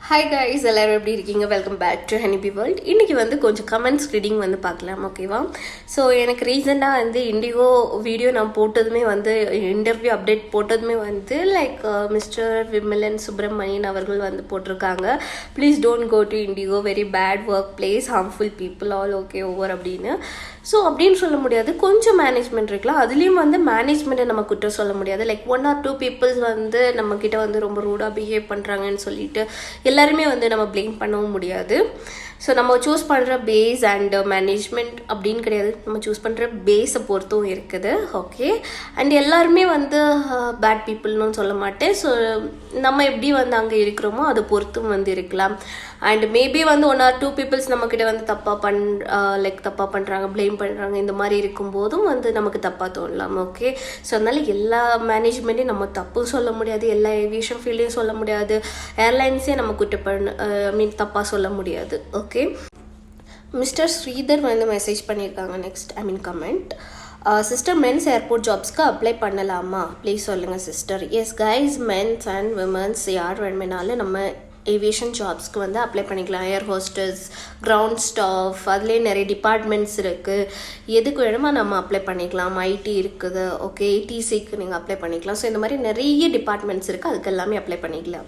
Hi guys, எல்லோரும் எப்படி இருக்கீங்க? Welcome back to Honeybee World. இன்றைக்கி வந்து கொஞ்சம் கமெண்ட்ஸ் ரீடிங் வந்து பார்க்கலாம், ஓகேவா? ஸோ எனக்கு ரீசெண்டாக வந்து இண்டிகோ வீடியோ நான் போட்டதுமே வந்து இன்டர்வியூ அப்டேட் போட்டதுமே வந்து லைக் மிஸ்டர் விமலன் சுப்ரமணியன் அவர்கள் வந்து போட்டிருக்காங்க, please don't go to IndiGo, very bad work place, harmful people, all okay over அப்படின்னு. ஸோ அப்படின்னு சொல்ல முடியாது, கொஞ்சம் மேனேஜ்மெண்ட் இருக்கலாம். அதுலேயும் வந்து மேனேஜ்மெண்ட்டை நம்ம குற்றம் சொல்ல முடியாது. லைக் 1 or 2 பீப்புள்ஸ் வந்து நம்மக்கிட்ட வந்து ரொம்ப ரூடாக பிஹேவ் பண்ணுறாங்கன்னு சொல்லிட்டு எல்லாருமே வந்து நம்ம ப்ளேம் பண்ணவும் முடியாது. ஸோ நம்ம சூஸ் பண்ணுற பேஸ் அண்ட் மேனேஜ்மெண்ட் அப்படின்னு கிடையாது, நம்ம சூஸ் பண்ணுற பேஸை பொறுத்தும் இருக்குது, ஓகே? அண்ட் எல்லாருமே வந்து பேட் பீப்புள்னு சொல்ல மாட்டேன். ஸோ நம்ம எப்படி வந்து அங்கே இருக்கிறோமோ அதை பொறுத்தும் வந்து இருக்கலாம். அண்ட் மேபி வந்து 1 or 2 பீப்புள்ஸ் நம்மக்கிட்ட வந்து தப்பாக பண்ணுறாங்க, ப்ளேம் பண்ணுறாங்க, இந்த மாதிரி இருக்கும்போதும் வந்து நமக்கு தப்பாக தோணலாம், ஓகே? ஸோ அதனால் எல்லா மேனேஜ்மெண்ட்டையும் நம்ம தப்பும் சொல்ல முடியாது, எல்லா ஏவியேஷன் ஃபீல்டையும் சொல்ல முடியாது, ஏர்லைன்ஸே நம்ம தப்பாக சொல்ல முடியாது, ஓகே? மிஸ்டர் ஸ்ரீதர் வந்து மெசேஜ் பண்ணியிருக்காங்க. Next comment, sister mens airport ஜாப்ஸ்க்கு அப்ளை பண்ணலாமா ப்ளீஸ் சொல்லுங்கள் sister. Yes guys, mens and womens யார் வேணுமெனாலும் நம்ம ஏவியேஷன் ஜாப்ஸ்க்கு வந்து அப்ளை பண்ணிக்கலாம். ஏர் ஹோஸ்டஸ், கிரவுண்ட் ஸ்டாஃப், அதுலேயே நிறைய டிபார்ட்மெண்ட்ஸ் இருக்குது, எதுக்கு வேணுமோ நம்ம அப்ளை பண்ணிக்கலாம். ஐடி இருக்குது, ஓகே, டிசிக்கு நீங்கள் அப்ளை பண்ணிக்கலாம். ஸோ இந்த மாதிரி நிறைய டிபார்ட்மெண்ட்ஸ் இருக்குது, அதுக்கு எல்லாமே அப்ளை பண்ணிக்கலாம்.